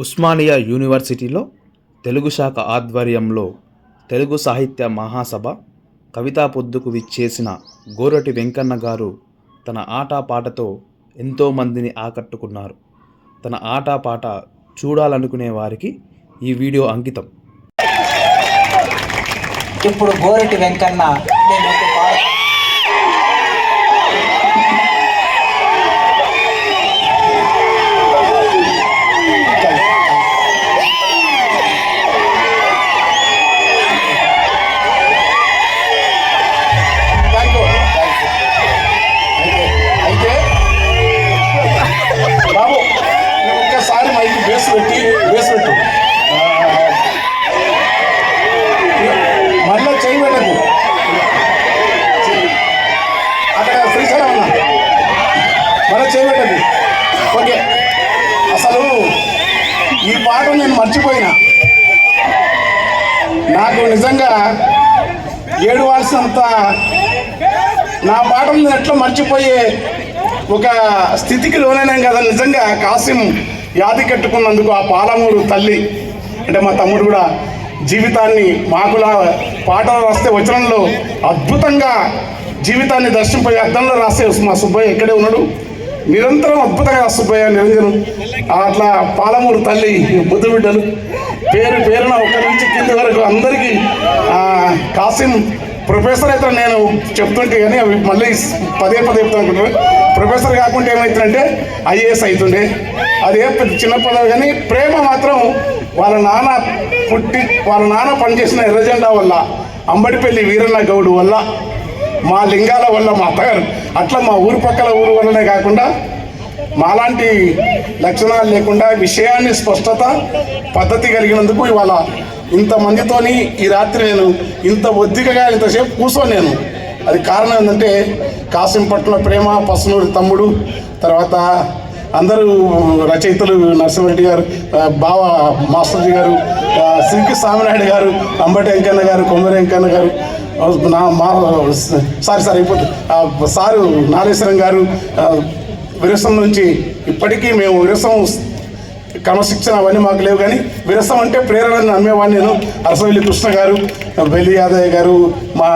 ఉస్మానియా యూనివర్సిటీలో తెలుగు శాఖ ఆధ్వర్యంలో తెలుగు సాహిత్య మహాసభ కవితా పొద్దుకు విచ్చేసిన గోరటి వెంకన్న గారు తన ఆటపాటతో ఎంతోమందిని ఆకట్టుకున్నారు. తన ఆటపాట చూడాలనుకునే వారికి ఈ వీడియో అంకితం. ఇప్పుడు గోరటి వెంకన్న మళ్ళీ చేయబడదు అక్కడ శ్రీశైలం ఉన్నా మళ్ళీ చేయబడ్డది. ఓకే, అసలు ఈ పాట నేను మర్చిపోయినా. నాకు నిజంగా ఏడవాల్సినంత నా పాటలు ఎట్లా మర్చిపోయే ఒక స్థితికి లోనైనాం కదా. నిజంగా కాసిం యాది కట్టుకున్నందుకు ఆ పాలమూరు తల్లి అంటే మా తమ్ముడు కూడా జీవితాన్ని మాకులా పాటలు రాస్తే వచనంలో అద్భుతంగా జీవితాన్ని దర్శింపే అర్థంలో రాసే మా సుబ్బయ్య ఇక్కడే ఉన్నాడు. నిరంతరం అద్భుతంగా సుబ్బయ్య నిరంజను అట్లా పాలమూరు తల్లి బుద్ధు బిడ్డలు పేరున ఒకరి నుంచి కింది వరకు అందరికీ కాసిం ప్రొఫెసర్ అయితే నేను చెప్తుంటే కానీ అవి మళ్ళీ పదే చెప్తా అనుకుంటున్నాను. ప్రొఫెసర్ కాకుండా ఏమవుతుందంటే ఐఏఎస్ అవుతుండే. అదే చిన్న పదవి కానీ ప్రేమ మాత్రం వాళ్ళ నాన్న పనిచేసిన ఎర్రజెండా వల్ల, అంబడిపల్లి వీరన్న గౌడు వల్ల, మా లింగాల వల్ల, మా అత్తగారు అట్లా మా ఊరు పక్కల ఊరు వల్లనే కాకుండా మాలాంటి లక్షణాలు లేకుండా విషయాన్ని స్పష్టత పద్ధతి కలిగినందుకు ఇవాళ ఇంతమందితోని ఈ రాత్రి నేను ఇంత ఒద్దికగా ఇంతసేపు కూర్చోను. అది కారణం ఏంటంటే కాసిం పట్ల ప్రేమ, పసునూరి తమ్ముడు, తర్వాత అందరూ రచయితలు నరసింహారెడ్డి గారు, బావ మాస్టర్జీ గారు, సిరికి స్వామినాయుడు గారు, అంబటి వెంకన్న గారు, కొమ్మరి వెంకన్న గారు, సారు నాగేశ్వరం గారు విరసం నుంచి ఇప్పటికీ మేము విరసం క్రమశిక్షణ అవన్నీ మాకు లేవు కానీ విరసం అంటే ప్రేరణను నమ్మేవాడిని నేను. అరసవల్లి కృష్ణ గారు, బెల్లి యాదయ్య గారు, మా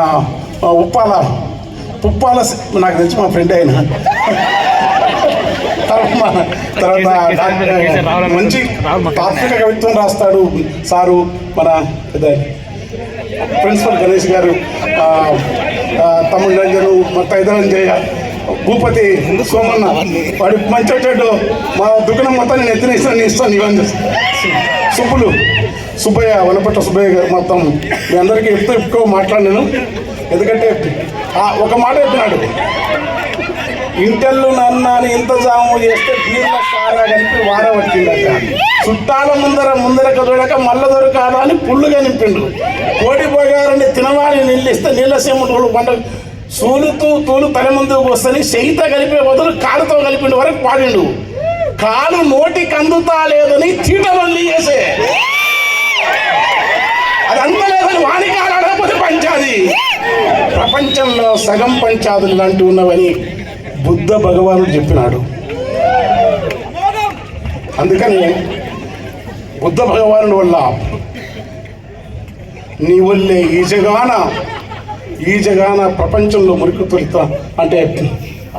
పుప్పాల నాకు తెలిసి మా ఫ్రెండ్ అయిన తర్వాత మంచి తాత్విక కవిత్వం రాస్తాడు సారు, మన పెద్ద ప్రిన్సిపల్ గణేష్ గారు, తమిళ రంజను, తైదరంజయ్య, భూపతి సోమన్న, వాడి మంచి చెడ్డు మా దుకాణం మొత్తం నేను ఎత్తిన ఇస్తాను. ఇవన్నీ సుబ్బయ్య, వనపట్ల సుబ్బయ్య గారు మొత్తం మీ అందరికీ ఎక్కువ మాట్లాడినాను. ఎందుకంటే ఒక మాట చెప్పినాడు, ఇంటెల్లు నన్నాని ఇంత జాము చేస్తే బీర్ల సారా కలిపి వారవట్టిందట, చుట్టాల ముందర చూడక మల్ల దొరకాలా అని పుళ్ళుగా నింపిండు, కోడి బొగారని తినవాని నిల్లిస్తే నీళ్ళ సేముడు పండుగ తూలు తల ముందుకు వస్తని చేయిత కలిపే బదులు కాలుతో కలిపిండు వరకు పాడిండు. కాలు నోటికి అందుతా లేదని చీటవల్లి చేసే అది అందలేదని వాణి కాలాడకపోతే పంచాది. ప్రపంచంలో సగం పంచాదులు లాంటివి ఉన్నవని బుద్ధ భగవానుడు చెప్పినాడు. అందుకని బుద్ధ భగవానుడి వల్ల నీ వల్లే ఈ జగాన ప్రపంచంలో మురికి తొలుతా అంటే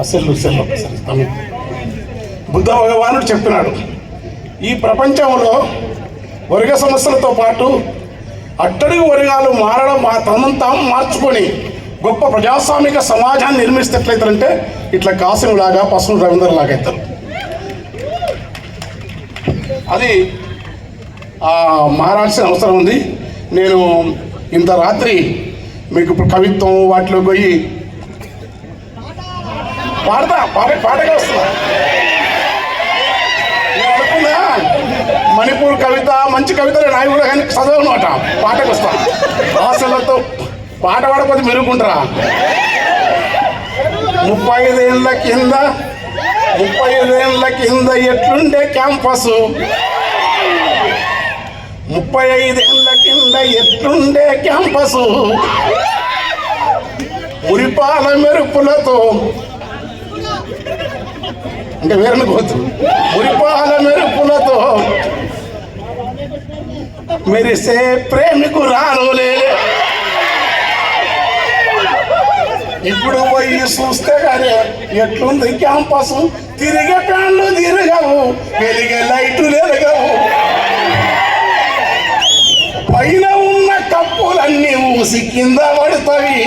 అసలు బుద్ధ భగవానుడు చెప్పినాడు, ఈ ప్రపంచంలో వర్గ సమస్యలతో పాటు అట్టడుగు వర్గాలు మారడం తమను తాము మార్చుకొని గొప్ప ప్రజాస్వామిక సమాజాన్ని నిర్మిస్తట్లయితారంటే ఇట్లా కాసింలాగా, పసుపు రవీంద్ర లాగా అవుతారు. అది మారాల్సిన అవసరం ఉంది. నేను ఇంత రాత్రి మీకు ఇప్పుడు కవిత్వం వాటిలో పోయి పాటగా వస్తున్నా. నేను అనుకున్నా మణిపూర్ కవిత మంచి కవితలే నాయి కూడా కానీ చదవనమాట, పాటకు వస్తా. హాస్టళ్లతో పాట పాడకపోతే మెరుగుకుంటారా. 35 ఏళ్ళ కింద ఎట్లుండే క్యాంపస్, 35 ఏళ్ళ కింద ఎట్లుండే క్యాంపసు, ఉరిపాల మెరుపులతో అంటే వేరని కోతు మురిపాల మెరుపులతో మెరిసే ప్రేమికు రానులే. ఇప్పుడు పోయి చూస్తే కానీ ఎట్లుంది క్యాంపస్, తిరిగే ఫ్యాన్లు తిరగవు, వెలిగే లైట్లు ఎరగవు, పైన ఉన్న కప్పులన్నీ ఊసి కింద పడతాయి.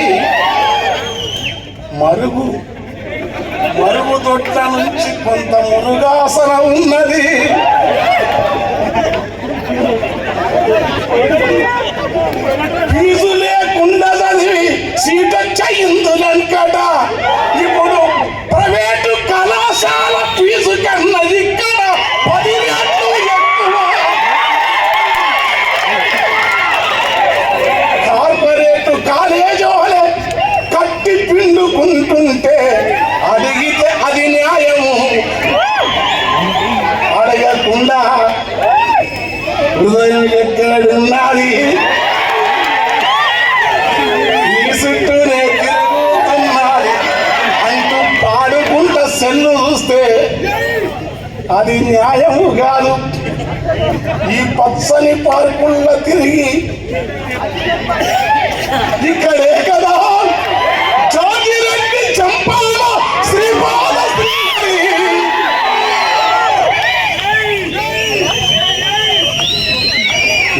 మరుగు తొట్ల నుంచి కొంత మురుగాసన ఉన్నది. ఫీజు లేకుండా చదివి సీటొచ్చయిందులనుకట. ఇప్పుడు ప్రైవేటు కళాశాల ఫీజు కన్నా ఇక్కడ 10 రెట్లు ఎక్కువ. కార్పొరేటు కాలేజోలే కట్టి పిండుకుంటుంటే అడిగితే అది న్యాయము. అడగకుండా హృదయం ఎక్కడున్నది, ఈ చుట్టూనే తిరుగుతున్నది అంటూ పాడుకుంటా సెల్లు చూస్తే అది న్యాయము కాదు. ఈ పచ్చని పార్కుల్లో తిరిగి ఇక్కడే కదా జాగిరెడ్డి చంపాల శ్రీపాద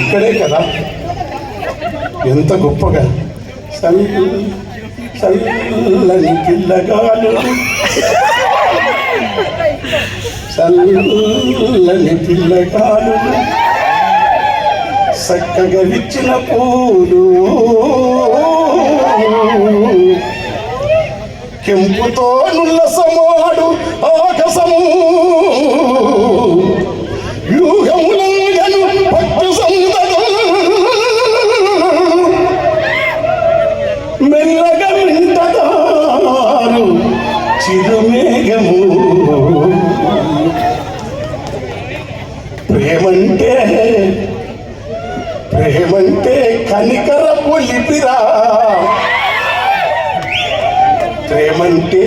ఇక్కడే కదా ఎంత గొప్పగా చల్లని పిల్లగాలు, చల్లని పిల్లగాలు, చక్కగా విచ్చిన పూలు, కెంపుతో నుల్లసమాడు ఆకాశము, వ్యూహములంగను పట్టు సందడు, మెల్లగా వింటదారు చిరుమేఘము. ప్రేమంటే కనికరపు లిపిరా, ప్రేమంటే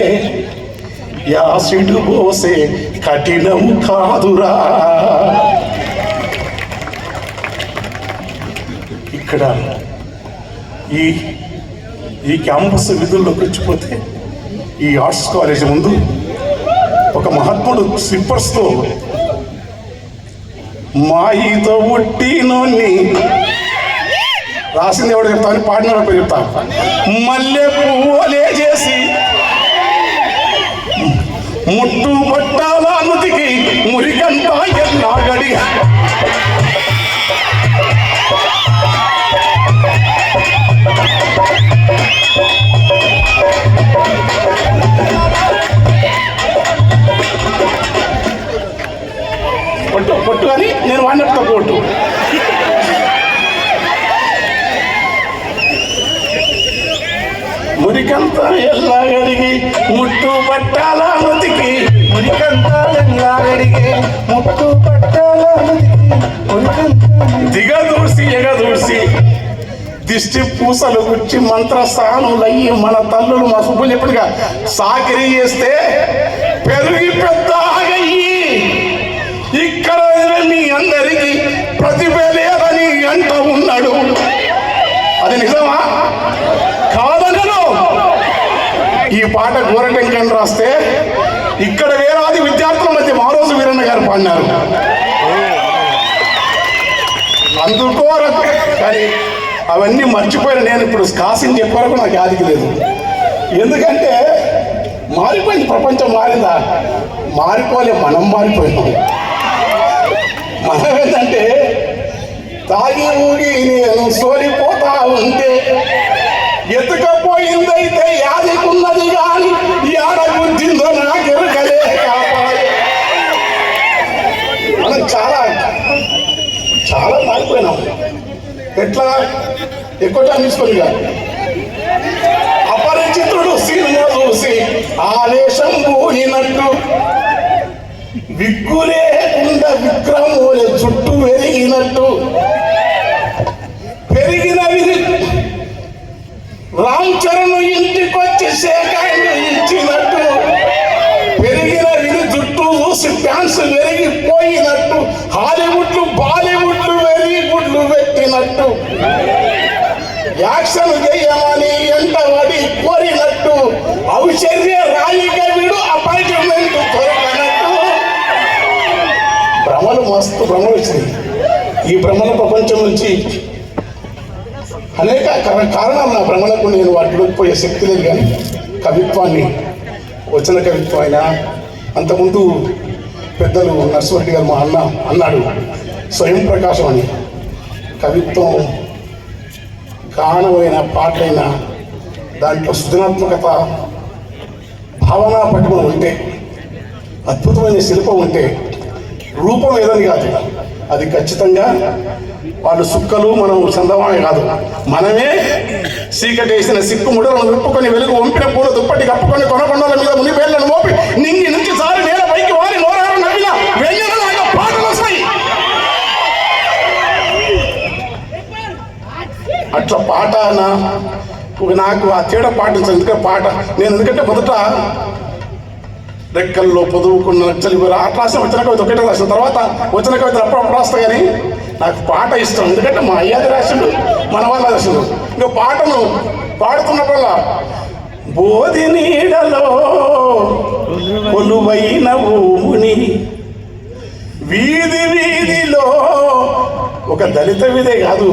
యాసిడు పోసే కఠినం కాదురా. ఇక్కడ ఈ క్యాంపస్ విధుల్లోకి వచ్చిపోతే ఈ ఆర్ట్స్ కాలేజ్ ముందు ఒక మహాత్ముడు స్లిప్పర్స్తో మాయితో ఉట్టినోన్ని రాసింది ఎవడు చెప్తాను, పాడిన పేరు చెప్తాను. మల్లె పువ్వులే చేసి ముట్టు పట్టాల నుతికి మురికంతా ఎన్నాగడి. పొట్టు అని నేను వాడినట్టుగా పొట్టు. మురికంతా ఎల్లాగడిగి ముట్టు పట్టాల నుతికి, మురికంతా ఎల్లాగడిగి ముట్టు పట్టాల నుతికి, దిగదూసి ఎగదూసి దిష్టి పూసలు గుచ్చి మంత్రస్థానులయ్యి మన తల్లులు మా సుబ్బులు ఎప్పుడుగా సాకిరీ చేస్తే పెరిగి పెద్దగయ్యి ఇక్కడ మీ అందరికీ ప్రతిభ లేదని అంట ఉన్నాడు. అది నిజమా కాదనను. ఈ పాట గోరటెంకని రాస్తే ఇక్కడ వేలాది విద్యార్థుల మధ్య మారోజు వీరన్న గారు పాడినారు. అందుకోరకు కానీ అవన్నీ మర్చిపోయిన నేను ఇప్పుడు కాసిని చెప్పే వరకు నాకు యాదికి లేదు. ఎందుకంటే మారిపోయింది, ప్రపంచం మారిందా? మారిపోలే, మనం మారిపోయినాం. మనం ఏంటంటే తాగి ఊగి నేను సోలిపోతా ఉంటే ఎత్తుకపోయిందైతే యాదికున్నది కానీ యాడ గుర్తిందో నాకెరుకలే కాపాడే. మనం చాలా చాలా మారిపోయినాం. ఎట్లా ఎక్కువ టైం తీసుకొని కాదు. అపరిచితుడు సినిమా చూసి ఆవేశం పోయినట్టు విగ్గులేకుండా విక్రమూల చుట్టూ పెరిగినట్టు పెరిగిన రామ్ చరణ్ ఇంటికొచ్చి సేకాయలు ఇచ్చినట్టు పెరిగిన జుట్టు చూసి ఫ్యాన్స్ పెరిగిపోయినట్టు హాలీవుడ్లు బాలీవుడ్లు వెరీ గుడ్లు యాక్షన్ చేయమని ఎంటబడి కోరినట్టు ఔషధ్య రాయిగా వీడు అపాయింట్మెంట్ దొరకనట్టు. భ్రమలు మస్తు భ్రమలు వచ్చినాయి. ఈ భ్రమల ప్రపంచం నుంచి అనేక కారణాలు నా భ్రమలకు, నేను వాటిలో పోయే శక్తి లేదు. కానీ కవిత్వాన్ని, వచన కవిత్వం అయినా అంతకుముందు పెద్దలు నర్సిరెడ్డి గారు మా అన్న అన్నాడు, స్వయం ప్రకాశం అని. కవిత్వం గానమైన పాటైన దాంట్లో సృజనాత్మకత, భావనా పట్టుకుని ఉంటే, అద్భుతమైన శిల్పం ఉంటే, రూపం ఏదని కాదు, అది ఖచ్చితంగా వాళ్ళు సుక్కలు, మనం చందమామే కాదు, మనమే చీకటేసిన సిక్కు ముడలను విప్పుకొని వెలుగు వంపిన పూల దుప్పటి కప్పుకొని కొనకొండల మీద మునిపేళ్లను మోపి నింగి నుంచి సారి నేల పైకి వారి నోరారు నవ్విన వెన్నెలలాగా పాటలు వస్తాయి. అట్లా పాట నాకు ఆ తేడా పాటించాను. ఎందుకంటే పాట నేను ఎందుకంటే మొదట రెక్కల్లో పొదువుకున్న నచ్చలి అట్లా రాసిన వచన కవిత ఒకటే రాసిన, తర్వాత వచన కవితలు అప్పుడప్పుడు రాస్తా. కానీ నాకు పాట ఇష్టం. ఎందుకంటే మా అయ్యాది రాసిండు, మన వాళ్ళ రాసిండు. ఇంకా పాటను పాడుతున్నప్పుడల్లా బోధి నీడలో కొలువైన ఊముని వీధి వీధిలో, ఒక దళిత వీధే కాదు,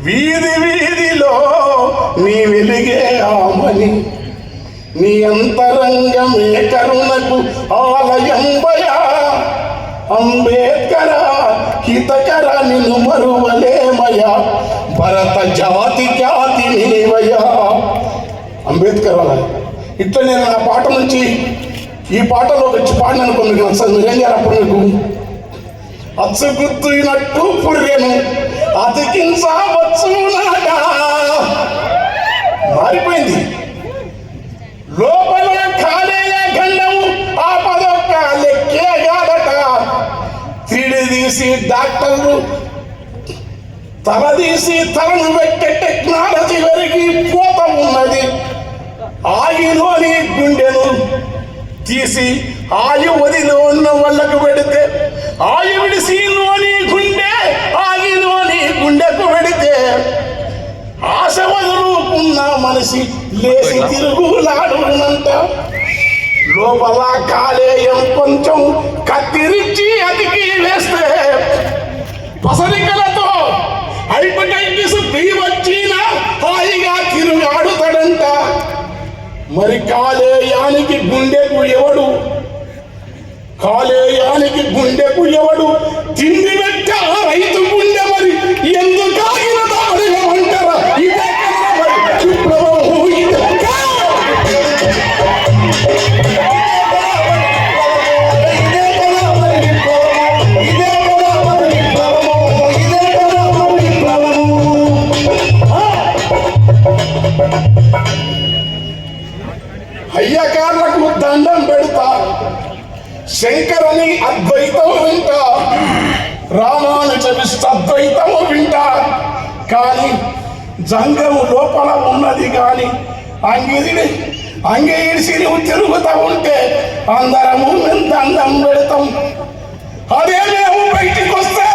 వీధి వీధిలో నీ వెలిగే ఆమని, నీ అంతరంగమే కరుణకు ఆలయంబయా అంబేద్కర హితకర నిన్ను మరువలేమయా భరత జాతి ఖ్యాతి నీవయా. అంబేద్కర్ అలా. ఇట్లా నేను నా పాట నుంచి ఈ పాటలో వచ్చి పాడిననుకో మీకు నచ్చదు, మీరేం చేయాలి అప్పుడు? మీకు అచ్చుగుద్దునట్టు పుర్రెను అతికించవచ్చునాడా. మారిపోయింది. లోపల కాలేయ గండము ఆపదొక్క లెక్కే కాదట. తీసి డాక్టర్లు తలదీసి తలను పెట్టే టెక్నాలజీ వరకు పోత ఉన్నది. ఆగిలోని గుండెను తీసి ఆయువదిలో ఉన్న వాళ్ళకు పెడితే, ఆయువిడిసిలోని గుండె ఆగిలోని గుండెకు పెడితే, ఆశ వదులుకున్న మనిషి లేచి తిరుగులాడునంట. లోపల కాలేయం కొంచెం కత్తిరించి అతికి వేస్తే పసరికలతో హైపటైటిస్ బి వచ్చిన హాయిగా తిరుగాడుతాడంట. మరి కాలేయానికి గుండెకు ఎవడు, కాలేయానికి గుండెకు ఎవడు తిండి పెట్ట రైతు గుండె మరి ఎందుకు ఆగినదో అడగమంటారా? ఇదే అయ్యగారులకు దండం పెడతా, శంకరుని అద్వైతం వింటా, రామానుజ అద్వైతము వింటా. కానీ జంగము లోపల ఉన్నది. కానీ అంగేసి నువ్వు తిరుగుతా ఉంటే అందరము దండం పెడతాం. అదే మేము బయటికి వస్తే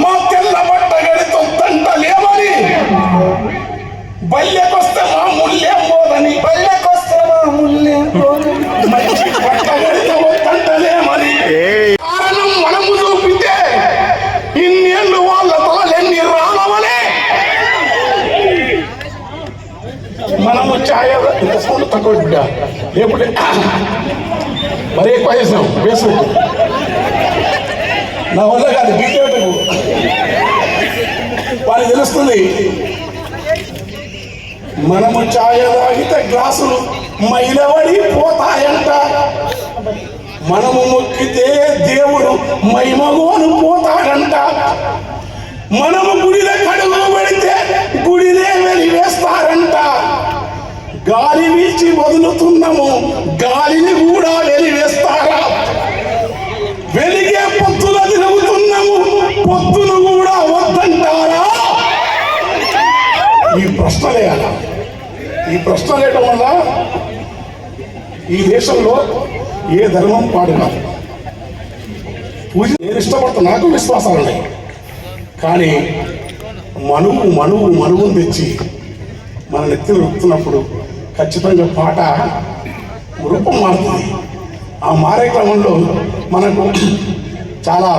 మా తెల్ల బట్ట గడితొద్దంట లేవని, బల్లెకొస్తే మా ముళ్ళేం పోదని, బల్లెకొస్తే మా ముళ్ళేం పోదని, మంచి బట్ట గడితొద్దంట లేమని. కారణం మనము చూపితే ఇన్నేళ్ళు వాళ్ళ తలెన్ని రావలే. మనము ఛాయ తక్కువ బిడ్డ లేకుంటే మరీ ఎక్కువ చేసాం బేస్మెంట్ నా వల్ల కాదు. బీటేటకు వారికి తెలుస్తుంది. మనము ఛాయ తాగితే గ్లాసులు మైలబడి పోతాయంట. మనము మొక్కితే దేవుడు మైమగోను పోతాడంట. మనము గుడిలో కడుగు పెడితే గుడినే వెలివేస్తారంట. గాలి వీల్చి వదులుతున్నాము, గాలిని కూడా వెలివేస్తారా? వెలిగే పొత్తుల తిరుగుతున్నాము, పొత్తులు కూడా వద్దంటారా? ఈ ప్రశ్నలే అలా. ఈ ప్రశ్న లేయడం వల్ల ఈ దేశంలో ఏ ధర్మం పాడు కాదు. పూజ నేను ఇష్టపడతాను, నాకు విశ్వాసాలు ఉన్నాయి. కానీ మనువును తెచ్చి మన నెత్తిని రుక్కుతున్నప్పుడు ఖచ్చితంగా పాట రూపం మారుతుంది. ఆ మారే క్రమంలో మనకు చాలా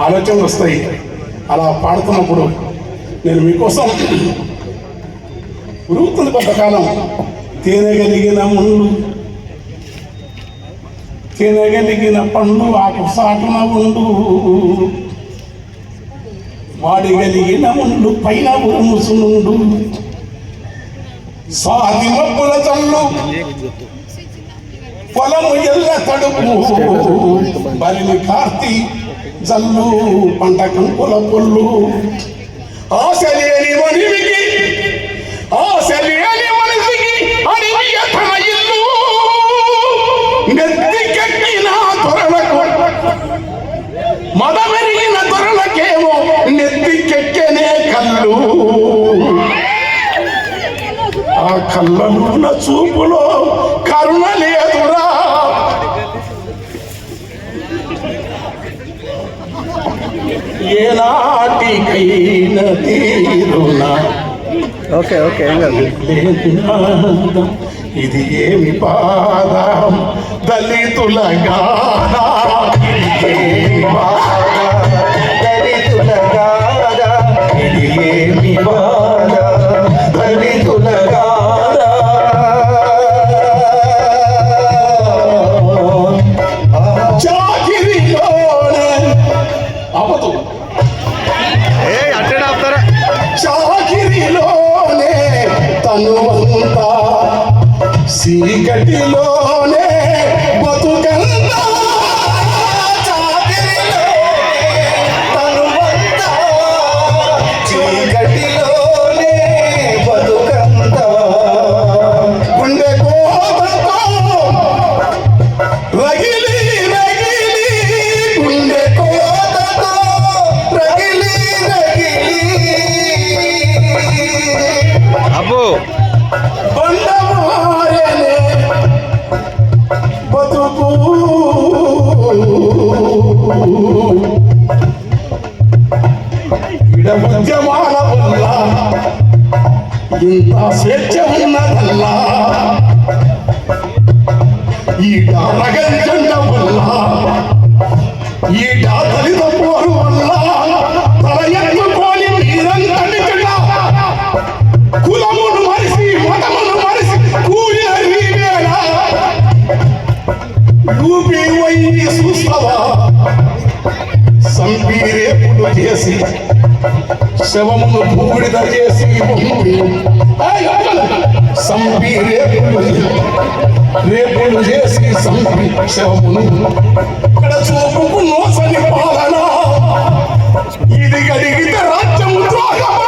ఆలోచనలు వస్తాయి. అలా పాడుతున్నప్పుడు నేను మీకోసం ఉరుగుతుంది కొంతకాలం. తినగలిగిన ముళ్ళు తినగలిగిన పండు ఆకు సాటున ఉండు, వాడిగలిగిన ముందు పైన ఉరుముసునుండు, సాది మబ్బుల చల్లు పొలము ఎల్ల తడుపు, బలిని కార్తీ జల్లు పంట కంకుల పొల్లు. ఆశ లేని మనిషికి అడివి తన ఇల్లు, నెత్తికెక్కిన త్వరలకు మదమెరిగిన త్వరలకేమో నెత్తికెక్కనే కళ్ళు. ఆ కళ్ళలో చూపులో కరుణ లేదురా, ఏనాటికైన తీరునా. ఓకే ఇది ఏమి పాదం దళితుల గానా, ఇది ఏమి పాదం దళితుల గానా. చాకిరిలోనే అబదు చాకిరిలోనే తనువంతా, చీకటిలోనే బతుకంతా. చీకటిలోనే బతుకంతా, గుండె కోపంతో రగిలి గుండె కోపంతో రగిలి అబ్బో బండమారనే బతుకు. ఉద్యమాల వల్ల ఇంత స్వేచ్ఛ ఉన్నదల్లా, ఈ రగంజండ వల్ల ఈ దళిత పోరు వల్ల తల ఎత్తుకొని మీరంతటి కులమును మరిసి మతమును మరిసి కూలిన వేళ యూపీ పోయి చూస్తావా. సంపి రేపులు చేసి శవమును బూడిద చేసి సంపి రేపులు చేసి సంపి శవమును ఇక్కడ చూపుకు నోసని పాలన. ఇది గడిగితే రాజ్యము ద్రోహమా.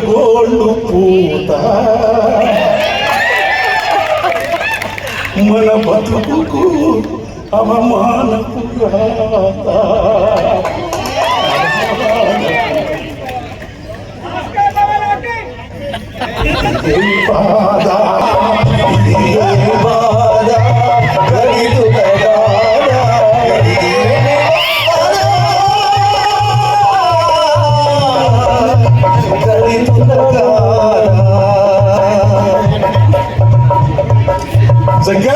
గోళ్ళు పూత మన బతుకు అవమానపు రాత. జగ్గే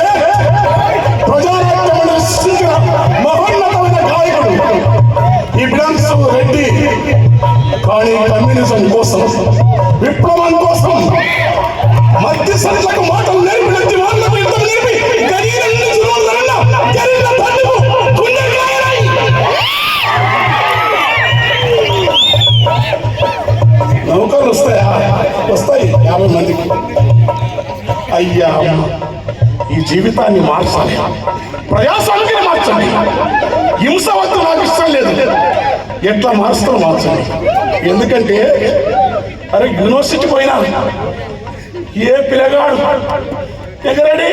ప్రజానాట్యమును సృష్టించిన మహోన్నతమైన గాయకుడు ఇబ్రాన్స్ రెడ్డి. కానీ కమ్యూనిజం కోసం, విప్లవం కోసం మధ్య సరులకు మాటలు నేర్పి వాళ్ళకు యుద్ధం నేర్పి నౌకర్లు వస్తాయా? వస్తాయి 50 మందికి. అయ్యా ఈ జీవితాన్ని మార్చాలి, ప్రజాస్వామ్యాన్ని మార్చండి. హింస వద్దు, నాకు ఇష్టం లేదు. ఎట్లా మారుస్తారో మార్చండి. ఎందుకంటే అరే యూనివర్సిటీ పోయినా ఏ పిల్లగాడు ఎగరడి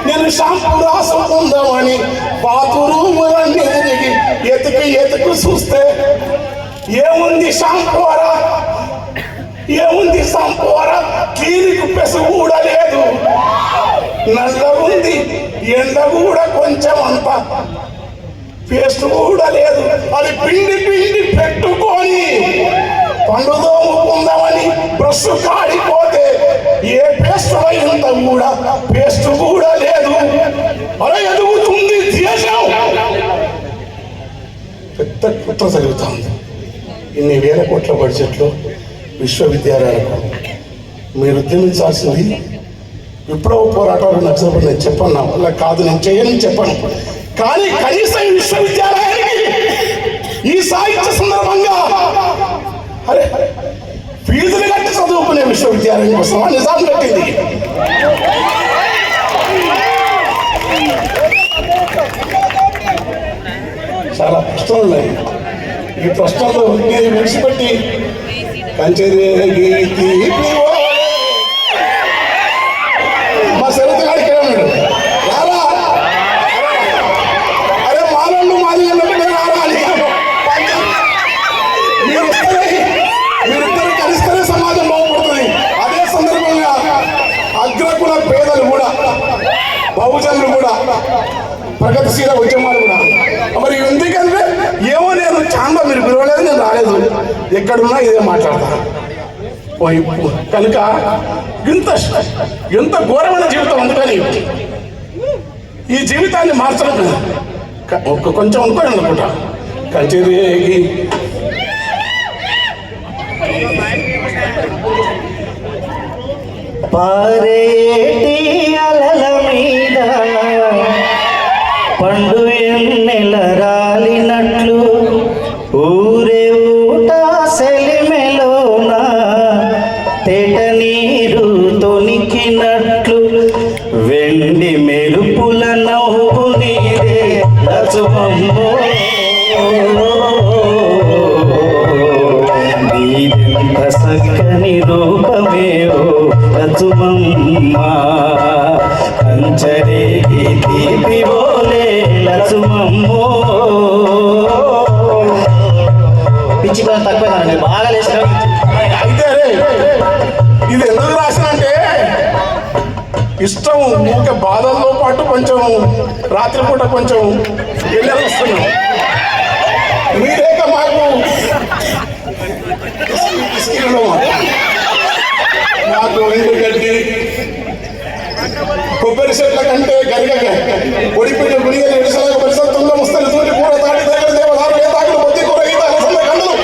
నేను షాంపూ రాసుకుందామని బాత్రూములన్నీ తిరిగి ఎతుకు చూస్తే ఏముంది షాంపూ అరా, ఏముంది షాంపూ అరా, క్లినిక్ పెసు కూడా లేదు. నల్ల ఉంది, ఎండ కూడా కొంచెం అంత పేస్ట్ కూడా లేదు. అది పిండి పెట్టుకొని పండుదోముకుందామని బ్రష్ కాడిపోతే ఏ పేస్ట్ అయింత కూడా పేస్ట్ కూడా లేదు. అలా ఎదుగుతుంది దేశం. పెద్ద కుట్ర జరుగుతుంది. ఇన్ని వేల కోట్ల బడ్జెట్లో విశ్వవిద్యాలయాలకు మీరు ఉద్యమించాల్సింది విప్లవ పోరాటాలు నచ్చబడి నేను చెప్పను, అలా కాదు నేను చేయని చెప్పను. కానీ కనీసం ఈ విశ్వవిద్యాలయానికి ఈ సాహిత్య సందర్భంగా అరే ఫీజులు కట్టి చదువుకునే విశ్వవిద్యాలయం కోసం నిజాం కట్టింది. చాలా ప్రశ్నలు ఉన్నాయి. ఈ ప్రశ్నలు నేను విడిచిపెట్టి మా శరత్ గారికి ఉన్నాడు. రారా అరే మానవులు మాదిగలు రారా అని మీరిద్దరు కలిస్తేనే సమాజం బాగుపడుతుంది. అదే సందర్భంగా అగ్రకుల పేదలు కూడా, బహుజనులు కూడా, ప్రగతిశీల ఉద్యమాలు కూడా. మరి ఎందుకంటే ఏమో నేను చాలా మీరు పిలవలేదు, నేను రాలేదు, ఎక్కడున్నా ఇదే మాట్లాడతాను. కనుక ఎంత ఘోరమైన జీవితం. అందుకని ఈ జీవితాన్ని మార్చడం కొంచెం అనుకోని అనుకుంటా. కంచేరేగి పారేటి అలల మీద పండు ఎన్నెల రాలినట్లు ఊరే ఊట సెలిమెలోన తేట నీరు తొనికినట్లు వెండి మెరుపుల నవ్వు నీరే రచుమమ్మో నీరెంత సక్కని రూపమేవో రచుమమ్మా కంచరేగి తీపి బోలే రచుమమ్మో. పిచ్చి కూడా తక్కువ బాగా లేచిన. అయితే ఇది ఎందుకు రాసినంటే ఇష్టం. ఊరికే బాధలతో పాటు కొంచెం రాత్రిపూట కొంచెం వెళ్ళి వస్తున్నాం. మీరేక మాకు మాకు ఎందుకంటే కొబ్బరి చెట్ల కంటే గరిగగా ఒడిపిన గుడిగలు ఎడిసల పరిసత్తుల్లో ముస్తలు తోటి కూర తాటి దగ్గర దేవదారు ఏతాకులు పొత్తి కూర ఈత అలసంద కండలు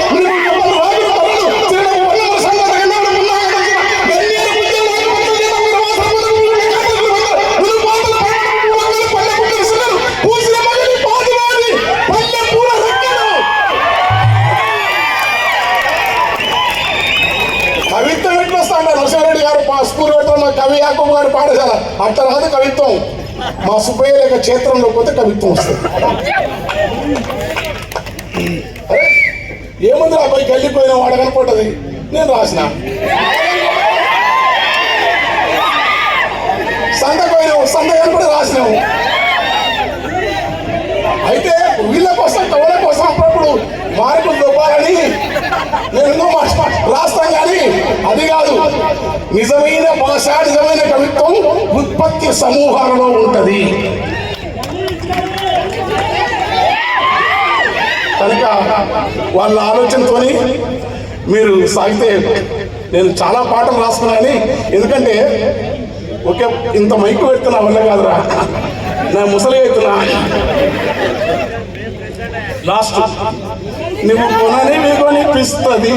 కవిత్వం ఎట్లా వస్తాడు నరసింహారెడ్డి గారు మా స్కూల్ పెడతాం. మా కవి యాకూబ్ గారు పాఠశాల అట్లా రాదు కవిత్వం. మా సుబ్బయ్య లేక క్షేత్రంలో పోతే కవిత్వం వస్తుంది. అరే ఏముంది ఆ పోయి గల్లిపోయిన వాడ కనపడ్డది, నేను రాసిన. సంత పోయినావు, సంత కనపడి రాసినావు. అయితే వీళ్ళ కోసం కవుల కోసం అప్పుడప్పుడు మార్కులు దొబ్బాలని నేను ఎన్నో రాస్తాం. కానీ అది కాదు. నిజమైన భాష, నిజమైన కవిత్వం ఉత్పత్తి సమూహాలలో ఉంటది. కనుక వాళ్ళ ఆలోచనతో మీరు సాగితే నేను చాలా పాటలు రాసుకున్నాను. ఎందుకంటే ఒకే ఇంత మైకు పెడుతున్నా వల్ల కాదురా, నా ముసలి అవుతున్నా. లాస్ట్ నువ్వు కొనని కొనిపిస్తుంది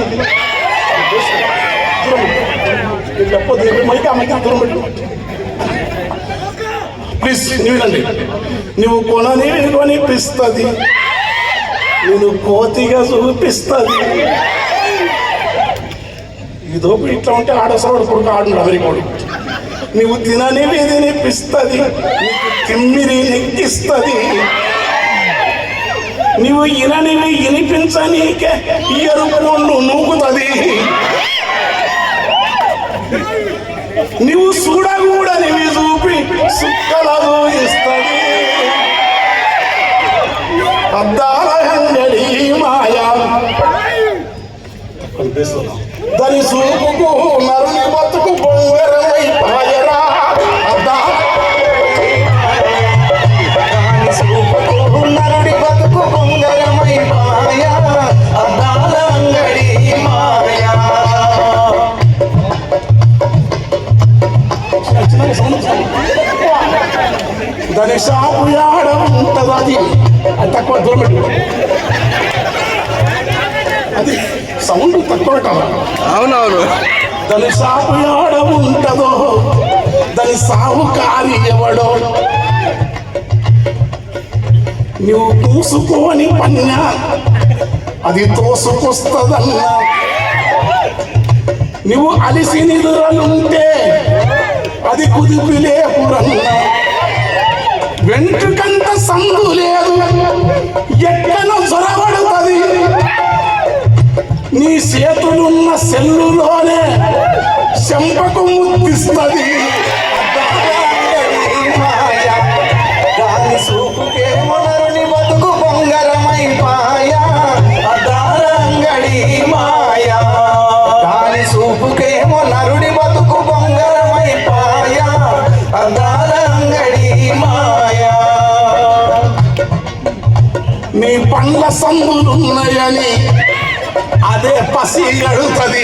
చెప్పొద్దు, మైకి ఆ మైకి దూరం పెట్టు ప్లీజ్. నువ్వునండి, నువ్వు కొనని కొనిపిస్తుంది, నేను కోతిగా చూపిస్తుంది. ఇదో ఇట్లా ఉంటే ఆడసవాడు కొడుకు ఆడు అమెరికాడు. నువ్వు తిననివి తినిపిస్తుంది, నీకు తిమ్మిరి నెక్కిస్తుంది. నువ్వు ఇననివి వినిపించనీకే ఎరుపుండు నూకుతుంది. నువ్వు చూడకూడనివి చూపి సుక్కల చూయిస్తుంది. అద్దాల అంగడి మాయా దాని చూపుకు నరుని బతుకు బొంగరమై పాయరా. నరుడి బతుకు బొంగరమై మాయా, అద్దాల అంగడి మాయా. దాని షాపు యాడ ఉంటది, అది తక్కువ దూరం పెట్టు, అది సౌండ్ తక్కువ పెట్టాలి. అవునవును. దాని షాపు యాడ ఉంటదో, దాని సాహుకారి ఎవడో. నువ్వు పూసుకొని పన్నా అది తోసుకొస్తదన్నా. నువ్వు అలిసి నిదురలుంటే అది కుదిపిలేపురన్నా. వెంట్రుకంత సందు లేదు, ఎక్కనో జొరబడుతుంది. నీ చేతులున్న సెల్లులోనే చెంపకు ముద్దిస్తుంది. దాని చూపుకేమో నరుని బతుకు బొంగరమై పాయా, అద్దాల అంగడి మాయా. దాని చూపుకేమో నరుడి బతుకు బొంగరమై పాయా, అద్దాల అంగడి మాయా. నీ పండ్ల సందులున్నాయని అదే పసిగడుతుంది.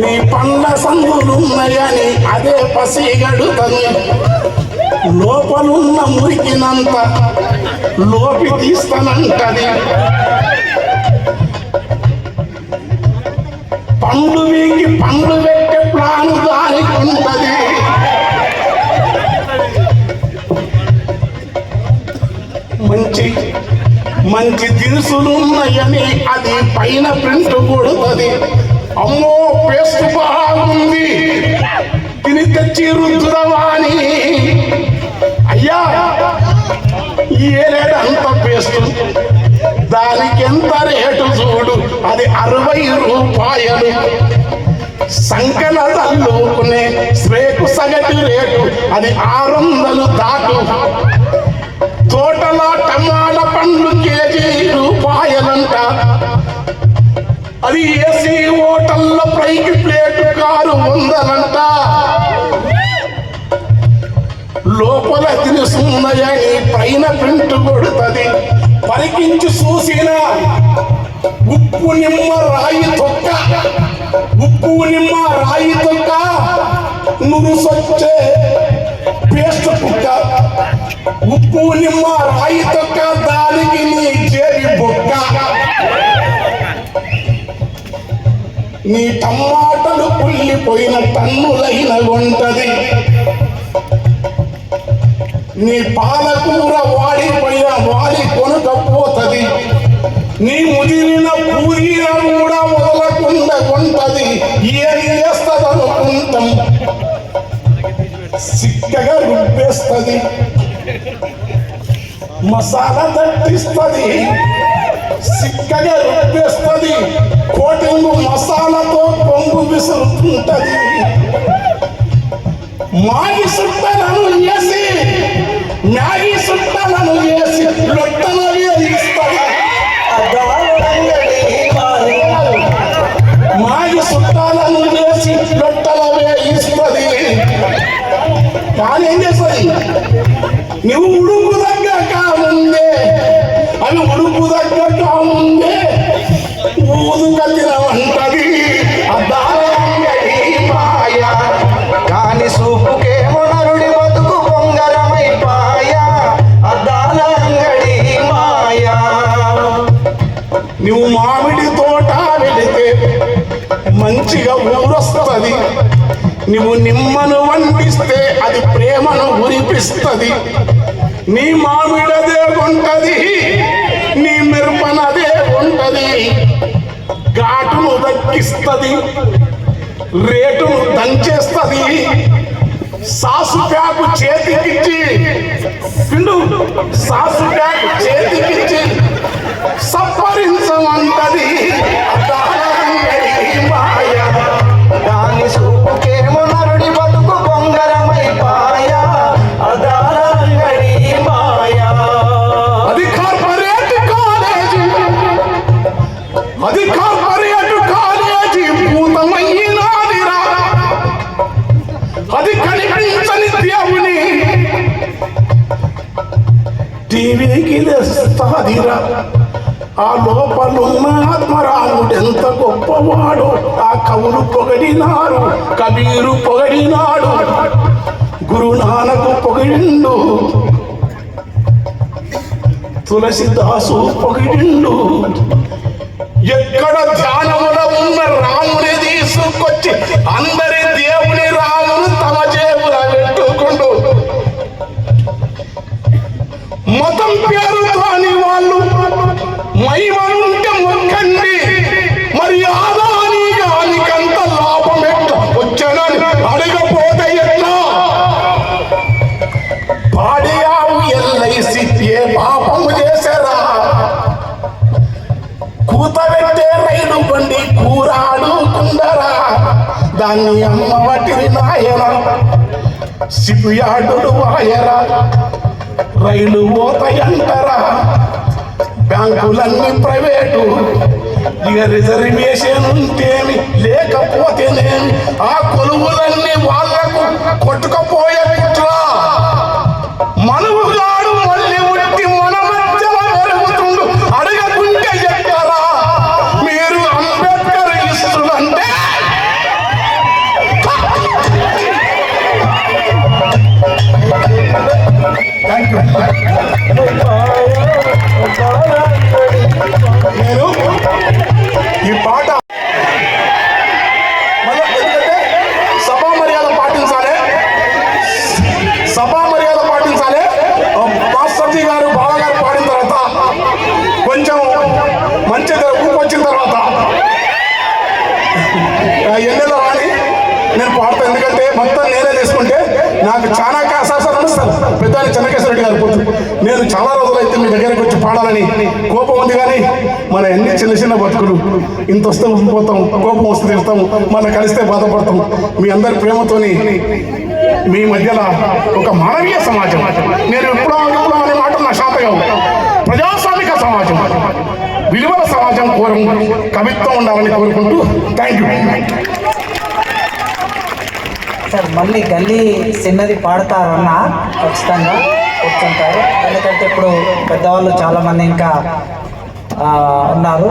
నీ పండ్ల సందులున్నాయని అదే పసిగడుతుంది. లోపలున్న మురికినంత లోపి తీస్తానంటది. పండ్లు వీకి పండ్లు పెట్టే ప్లాను దానికి ఉంటది. మంచి మంచి దినుసులున్నాయని అది పైన ప్రింట్ కొడుతుంది. అమ్మో పేస్ట్ బాగుంది, తిని తెచ్చి రుద్దురవాణి. అయ్యా ఏలేడంత పేస్ట్, దానికి ఎంత రేటు చూడు, అది 60 రూపాయలు. సంకల దల్లుకునే రేకు సగటు రేటు అది 600 దాటు. తోటలో టమాటా పండ్లు కేజీ రూపాయలంట. అది ఏసీ హోటల్లో పైకి ప్లేటు కారు 100లంట. లోపల తినుసున్నాయని పైన ప్రింట్ కొడుతుంది. పరికించి చూసిన ఉప్పు నిమ్మ రాయి తొక్క, ఉప్పు నిమ్మ రాయి తొక్క, నురుసొచ్చే పేస్ట్ కుక్క. ఉప్పు నిమ్మ రాయి తొక్క, దానికి నీ చేరి బొక్క. నీ టమాటలు కుళ్ళిపోయిన టన్నులైన ఉంటది. నీ పాలకూర వాడిపోయిన వాడి కొనుకపోతుంది. నీ ముదిరిన పూరీన కూడా వదలకుండా ఉంటది. ఏం చేస్తదనుకుంటాం, సిక్కగా రుబ్బేస్తుంది. మసాలా దట్టిస్తుంది, సిక్కగా రుబ్బేస్తుంది. కోటింగు మసాలాతో పొంగు విసురుతుంటది. మాగి సుట్టలను వేసి మ్యాగీ సుట్టలను వేసి లొట్టలు వేయిస్తుంది. మాగి సుట్టాలను వేసి లొట్టలు వేయిస్తుంది. కానీ ఏం చేస్తుంది, నువ్వు ఉడుపు దగ్గర కాముందే, అవి ఉడుపు దగ్గర కాముందే ఊదు కట్టినవంట. నువ్వు మామిడి తోట వెళితే మంచిగా ఊరొస్తుంది, నువ్వు నిమ్మను వండిస్తే అది ప్రేమను ఉరిపిస్తుంది. నీ మామిడదే ఉంటది, నీ మిరపనదే ఉంటది, ఘాటును దక్కిస్తుంది, రేటును దంచేస్తుంది. సాసు ప్యాకు చేతికిచ్చి పిండు, సాసు ప్యాకు చేతికిచ్చి సప్పరించమంటది మాయ దాని సూపుకేమో నరుడి బతుకు బొంగరమై పాయ అదాల అంగడి మాయ. అది కార్పొరేట్ కాలేజీ, అది కార్పొరేట్ కాలేజీ భూతమైనాదిరా, అది కనిపించని దేవుని టీవీకి తెస్తాదిరా. ఆ లోపలున్న ఆత్మరాముడు ఎంత గొప్పవాడు, ఆ కవులు పొగడినారు, కబీరు పొగడినాడు, గురునానకు పొగిడిండు, తులసిదాసు పొగిడిండు. ఎక్కడ ధ్యానములో ఉన్న రాముని తీసుకొచ్చి అందరి దేవుని రామును తమ జేబుల పెట్టుకుంటూ మతం పేరుతోని వాళ్ళు మహిమనుంటే మొక్కండి, మరి ఆదాని గానికంత లాభం ఎట్లా వచ్చానని అడగపోతే ఎట్లా? పాడియావు ఎల్ఐసి ఏ పాపము చేశారా? కూత పెట్టే రైలు బండి కూరాడుకుండరా, దాన్ని అమ్మవటిని నాయన సిపియాడుడు వాయరా. రైలు పోతాయంటరా, బ్యాంకులన్నీ ప్రైవేటు, ఇక రిజర్వేషన్ ఉంటేమి లేకపోతేనేమి ఆ కొలువులన్నీ వాళ్లకు కొట్టుకపోయే కుట్రా. మనువుగాడు మళ్ళీ ఉట్టి మన మధ్యలో పెరుగుతుండు, అడగకుంటే చెప్తారా? మీరు అంబేద్కర్ ఇస్తుందంటే నేను ఈ పాట మళ్ళీ ఎందుకంటే సభా మర్యాద పాటించాలి, సభా మర్యాద పాటించాలి. మాస్టర్జీ గారు బావగారు పాడిన తర్వాత కొంచెం మంచి ఊపు వచ్చిన తర్వాత ఎన్నెల రాని నేను పాడతాను. ఎందుకంటే మొత్తం నేనే తీసుకుంటే నాకు చాలా అసాసాలు అనిపిస్తాను. పెద్దాన్ని చెన్నకేశ్వర రెడ్డి గారు పోతుంది. నేను చాలా రోజులైతే మీ దగ్గరికి వచ్చి పాడాలని కోపం ఉంది, కానీ మన ఎన్ని చిన్న చిన్న బతుకులు ఇంత వస్తే పోతాం, కోపం వస్తే తిడతాం, మన కలిస్తే బాధపడతాం. మీ అందరి ప్రేమతోని మీ మధ్యలో ఒక మానవీయ సమాజం, నేను ఎప్పుడో అనే మాట నా శాతగా ప్రజాస్వామిక సమాజం, విలువల సమాజం కవిత్వం ఉండాలని కోరుకుంటూ థ్యాంక్ యూ. సార్ మళ్ళీ గల్లీ చిన్నది పాడతారన్నా ఖచ్చితంగా కూర్చుంటారు, ఎందుకంటే ఇప్పుడు పెద్దవాళ్ళు చాలామంది ఇంకా ఉన్నారు.